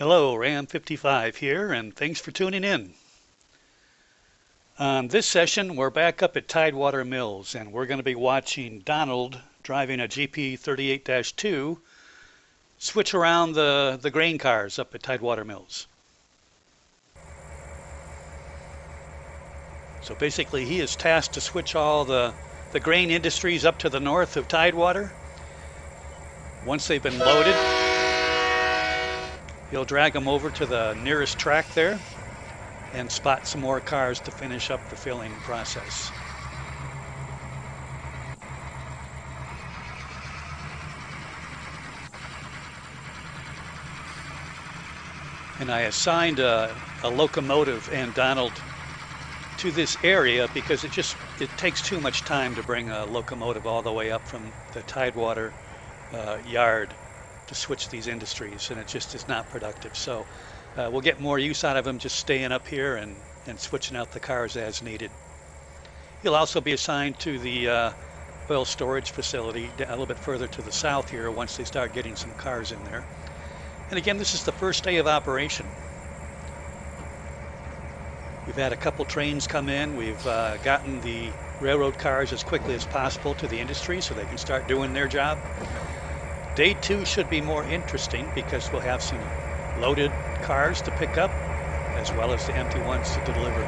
Hello, Ram 55 here, and thanks for tuning in. On this session, we're back up at Tidewater Mills, and we're going to be watching Donald driving a GP 38-2 switch around the grain cars up at Tidewater Mills. So basically, he is tasked to switch all the grain industries up to the north of Tidewater. Once they've been loaded, he'll drag them over to the nearest track there and spot some more cars to finish up the filling process. And I assigned a locomotive and Donald to this area because it takes too much time to bring a locomotive all the way up from the Tidewater yard to switch these industries, and it just is not productive. So we'll get more use out of him just staying up here and switching out the cars as needed. He'll also be assigned to the oil storage facility a little bit further to the south here once they start getting some cars in there. And again, this is the first day of operation. We've had a couple trains come in. We've gotten the railroad cars as quickly as possible to the industry so they can start doing their job. Day 2 should be more interesting because we'll have some loaded cars to pick up as well as the empty ones to deliver.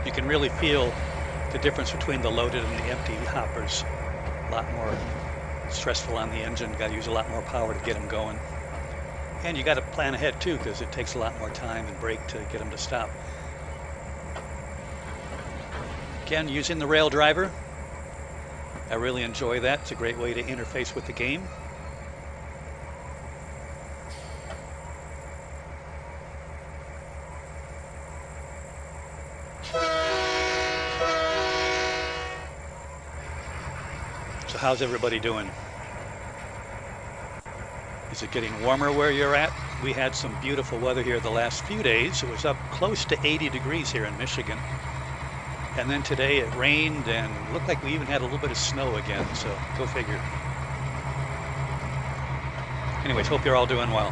You can really feel the difference between the loaded and the empty hoppers. A lot more stressful on the engine. Got to use a lot more power to get them going. And you got to plan ahead too, because it takes a lot more time and brake to get them to stop. Again, using the rail driver, I really enjoy that. It's a great way to interface with the game. So how's everybody doing? Is it getting warmer where you're at? We had some beautiful weather here the last few days. It was up close to 80 degrees here in Michigan. And then today it rained and looked like we even had a little bit of snow again, so go figure. Anyways, hope you're all doing well.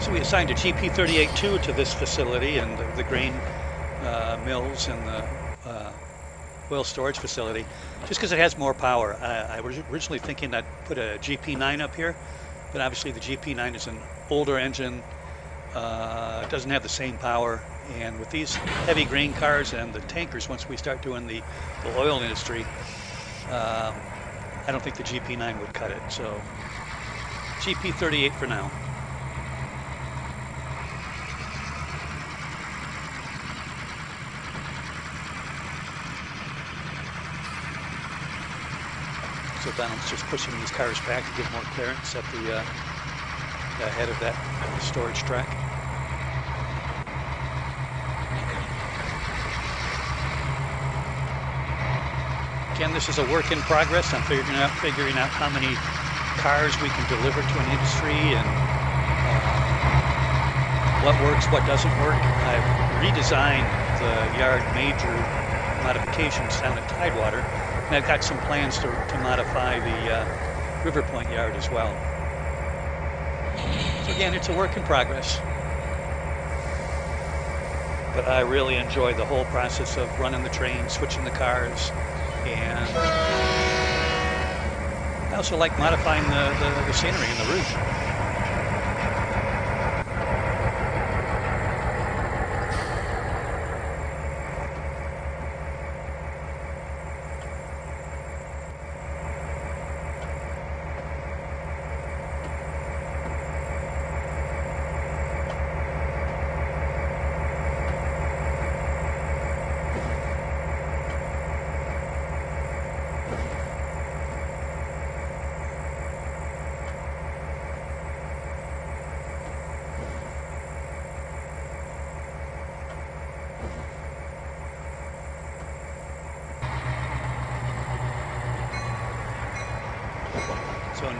So we assigned a GP 38-2 to this facility and the grain mills and the oil storage facility, just because it has more power. I was originally thinking I'd put a GP9 up here, but obviously the GP9 is an older engine, doesn't have the same power, and with these heavy grain cars and the tankers, once we start doing the oil industry, I don't think the GP9 would cut it. So GP 38 for now. So Donald's just pushing these cars back to give more clearance at the head of that storage track. Again, this is a work in progress. I'm figuring out how many cars we can deliver to an industry and what works, what doesn't work. I've redesigned the yard major modifications down at Tidewater. And I've got some plans to modify the River Point yard as well. So again, it's a work in progress. But I really enjoy the whole process of running the train, switching the cars, and I also like modifying the scenery and the route.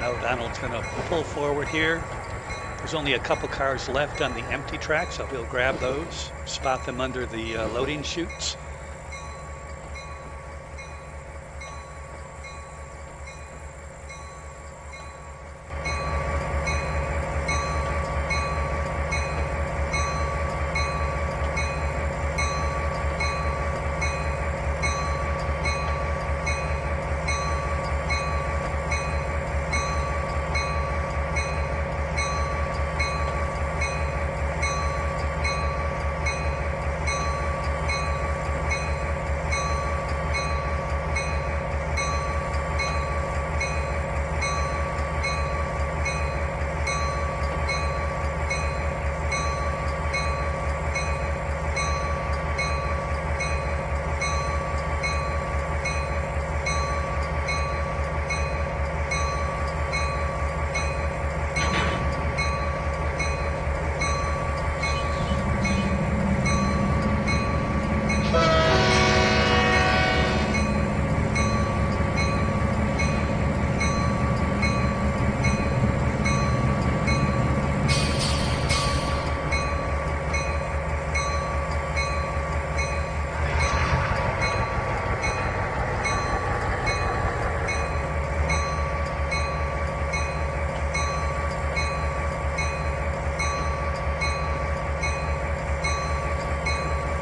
Now Donald's going to pull forward here. There's only a couple cars left on the empty track, so he'll grab those, spot them under the loading chutes.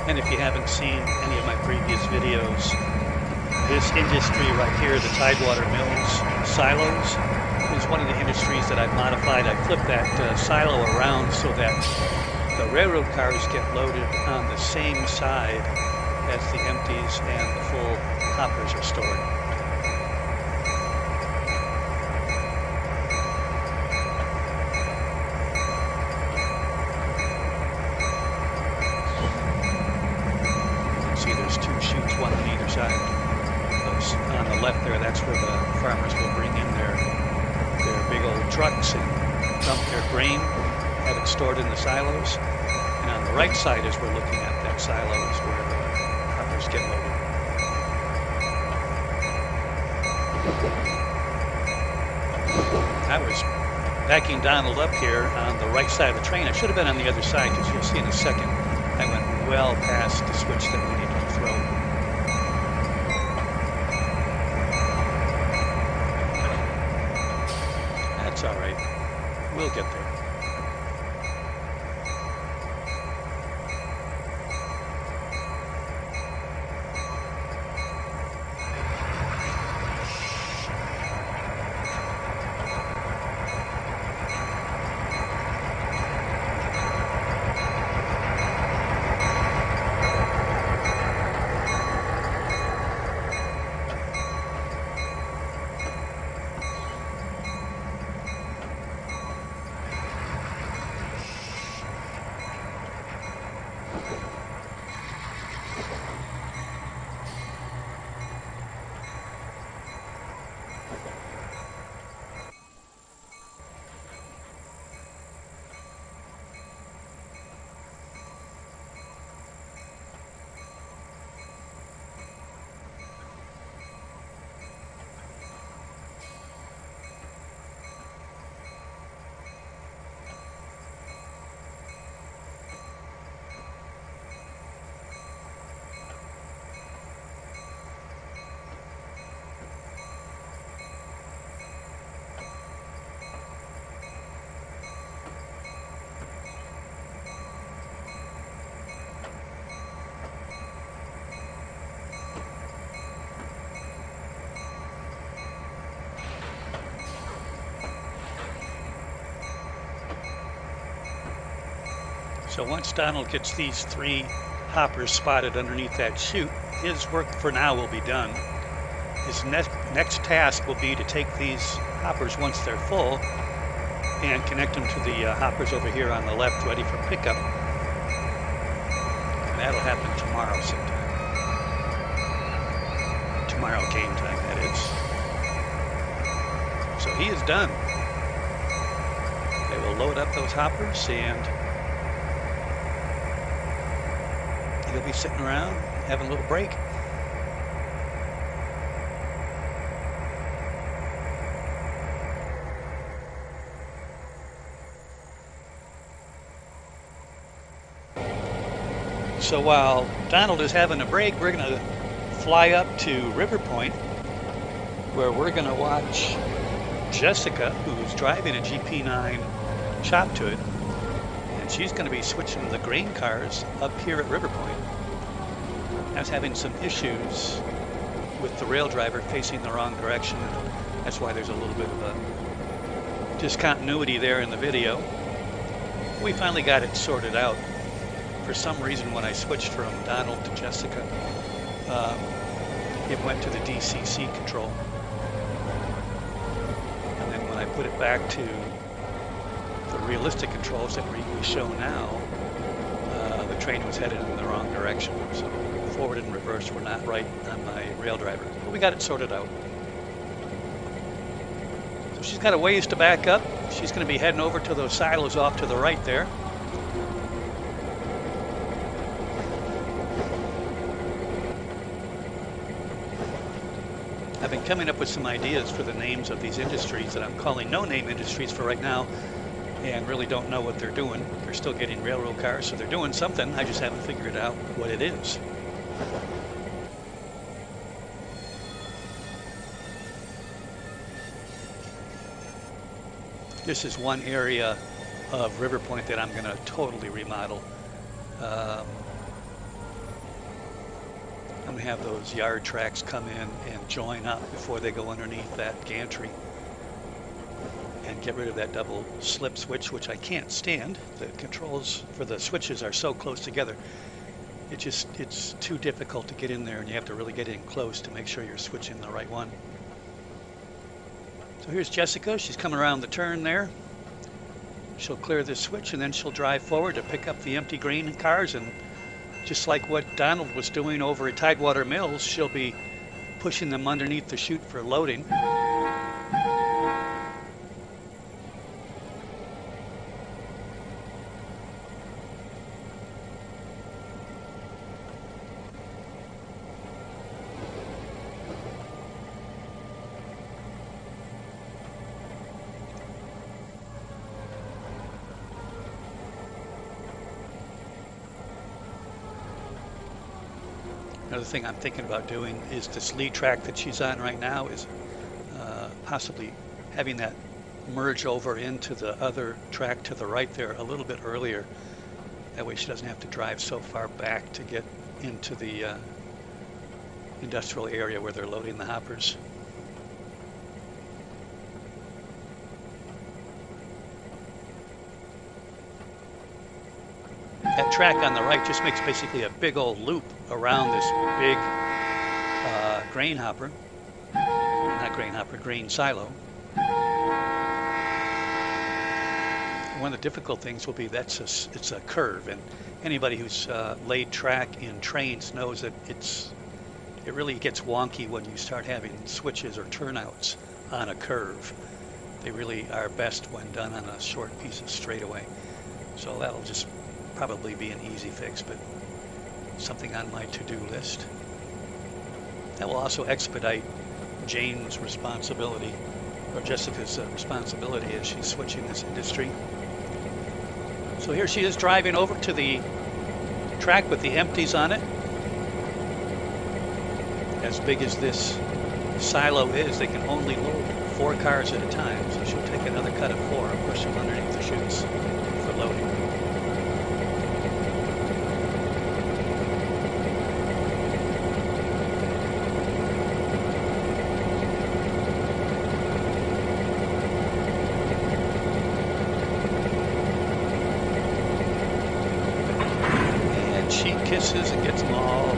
And if you haven't seen any of my previous videos, this industry right here, the Tidewater Mills silos, is one of the industries that I've modified. I flipped that silo around so that the railroad cars get loaded on the same side as the empties and the full hoppers are stored. See, there's two chutes, one on either side. Those on the left there, that's where the farmers will bring in their big old trucks and dump their grain, have it stored in the silos. And on the right side, as we're looking at that silo, is where the hoppers get loaded. I was backing Donald up here on the right side of the train. I should have been on the other side, because you'll see in a second I went well past the switch that we needed to throw. That's all right. We'll get there. So once Donald gets these three hoppers spotted underneath that chute, his work for now will be done. His next task will be to take these hoppers once they're full and connect them to the hoppers over here on the left ready for pickup. And that'll happen tomorrow sometime. Tomorrow game time, that is. So he is done. They will load up those hoppers and he'll be sitting around having a little break. So while Donald is having a break, we're going to fly up to River Point, where we're going to watch Jessica, who's driving a GP9 chop to it, and she's going to be switching the grain cars up here at River Point. I was having some issues with the rail driver facing the wrong direction, and that's why there's a little bit of a discontinuity there in the video. We finally got it sorted out. For some reason, when I switched from Donald to Jessica, it went to the DCC control. And then when I put it back to the realistic controls that we show now, the train was headed in the wrong direction. So forward and reverse were not right on my rail driver. But we got it sorted out. So she's got a ways to back up. She's going to be heading over to those silos off to the right there. I've been coming up with some ideas for the names of these industries that I'm calling no-name industries for right now, and really don't know what they're doing. They're still getting railroad cars, so they're doing something. I just haven't figured out what it is. This is one area of River Point that I'm going to totally remodel. I'm going to have those yard tracks come in and join up before they go underneath that gantry, and get rid of that double slip switch, which I can't stand. The controls for the switches are so close together. It's too difficult to get in there, and you have to really get in close to make sure you're switching the right one. So here's Jessica. She's coming around the turn there. She'll clear this switch, and then she'll drive forward to pick up the empty grain cars, and just like what Donald was doing over at Tidewater Mills, she'll be pushing them underneath the chute for loading. Another thing I'm thinking about doing is this lead track that she's on right now is possibly having that merge over into the other track to the right there a little bit earlier. That way she doesn't have to drive so far back to get into the industrial area where they're loading the hoppers. That track on the right just makes basically a big old loop around this big grain hopper. Not grain hopper, grain silo. One of the difficult things will be it's a curve, and anybody who's laid track in Trainz knows that it really gets wonky when you start having switches or turnouts on a curve. They really are best when done on a short piece of straightaway. So that'll just probably be an easy fix, but something on my to-do list. That will also expedite Jane's responsibility, or Jessica's responsibility, as she's switching this industry. So here she is driving over to the track with the empties on it. As big as this silo is, they can only load 4 cars at a time, so she'll take another cut of 4 and push them underneath the chutes for loading. Kisses and gets them all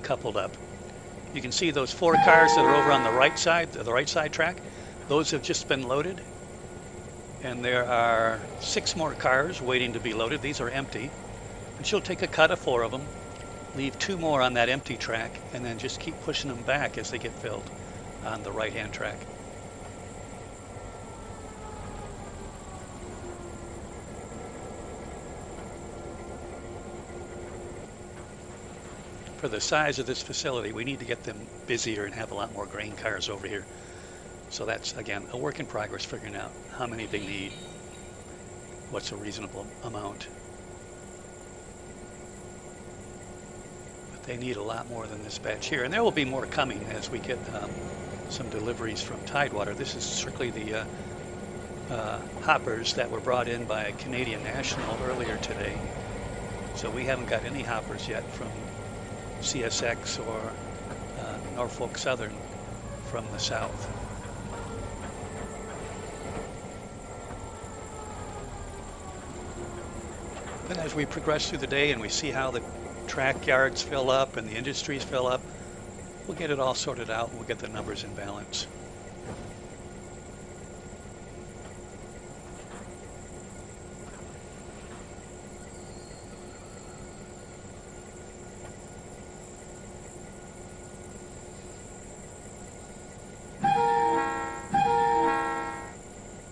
coupled up. You can see those 4 cars that are over on the right side track. Those have just been loaded, and there are 6 more cars waiting to be loaded. These are empty, and she'll take a cut of 4 of them, leave 2 more on that empty track, and then just keep pushing them back as they get filled on the right-hand track. For the size of this facility, we need to get them busier and have a lot more grain cars over here. So that's, again, a work in progress, figuring out how many they need, what's a reasonable amount. they need a lot more than this batch here. And there will be more coming as we get some deliveries from Tidewater. This is strictly the hoppers that were brought in by Canadian National earlier today. So we haven't got any hoppers yet from CSX or Norfolk Southern from the south. But as we progress through the day and we see how the track yards fill up and the industries fill up, we'll get it all sorted out and we'll get the numbers in balance.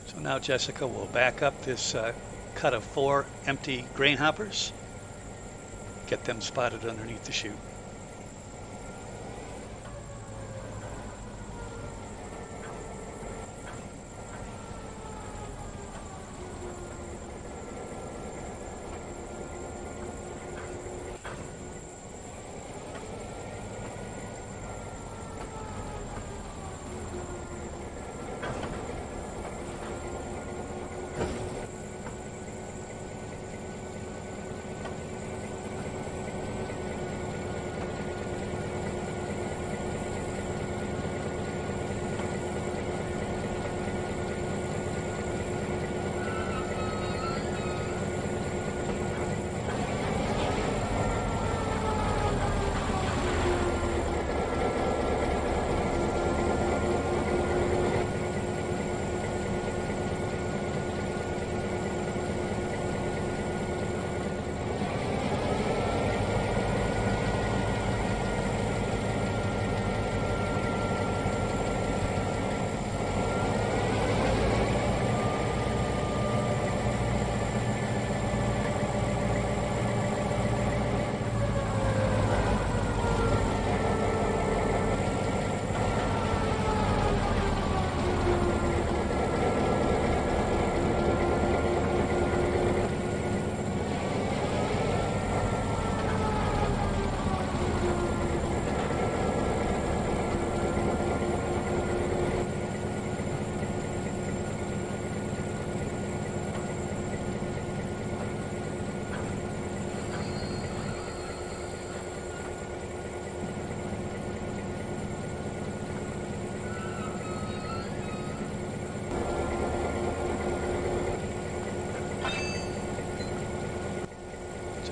So now Jessica will back up this cut of 4 empty grain hoppers, get them spotted underneath the chute.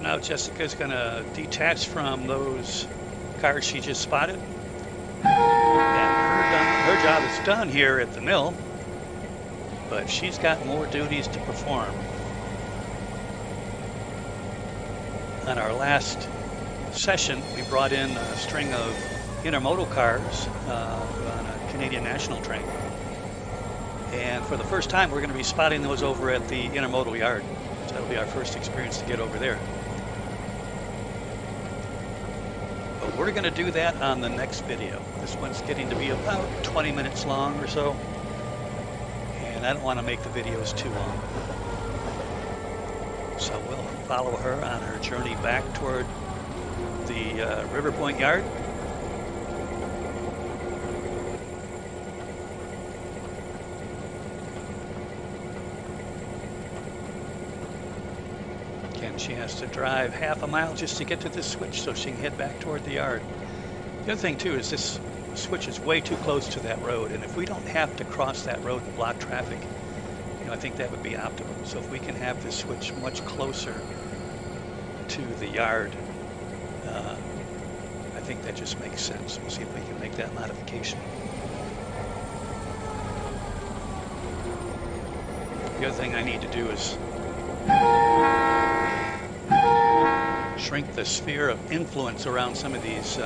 Now Jessica's going to detach from those cars she just spotted. And her job is done here at the mill, but she's got more duties to perform. On our last session, we brought in a string of intermodal cars on a Canadian National train. And for the first time, we're going to be spotting those over at the intermodal yard. So that'll be our first experience to get over there. But we're going to do that on the next video. This one's getting to be about 20 minutes long or so. And I don't want to make the videos too long. So we'll follow her on her journey back toward the River Point yard. Again, she has to drive half a mile just to get to this switch so she can head back toward the yard. The other thing too is this switch is way too close to that road, and if we don't have to cross that road and block traffic, I think that would be optimal. So if we can have this switch much closer to the yard, I think that just makes sense. We'll see if we can make that modification. The other thing I need to do is shrink the sphere of influence around some of these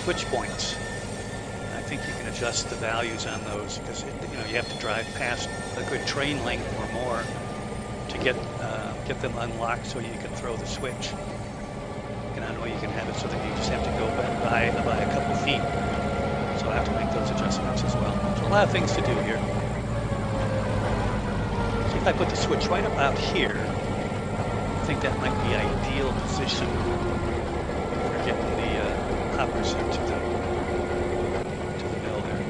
switch points. I think you can adjust the values on those because you have to drive past a good train length or more to get them unlocked so you can throw the switch. And I know you can have it so that you just have to go by a couple feet. So I have to make those adjustments as well. So a lot of things to do here. So if I put the switch right about here, I think that might be ideal position hoppers into the mill there.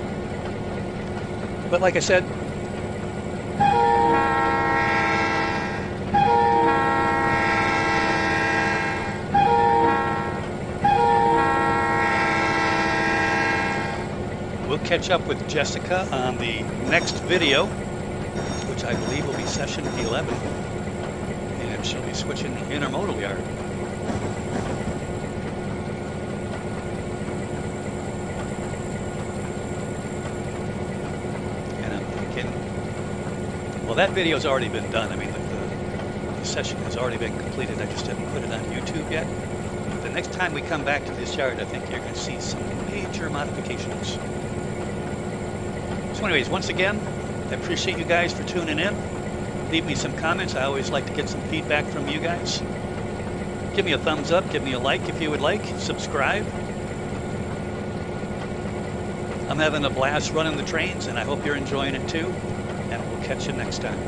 But like I said, we'll catch up with Jessica on the next video, which I believe will be session 11. And she'll be switching the intermodal yard. And I'm thinking, well, that video's already been done. I mean, the session has already been completed. I just didn't put it on YouTube yet. The next time we come back to this yard, I think you're going to see some major modifications. So anyways, once again, I appreciate you guys for tuning in. Leave me some comments. I always like to get some feedback from you guys. Give me a thumbs up, give me a like if you would like, subscribe. I'm having a blast running the trains, and I hope you're enjoying it too. And we'll catch you next time.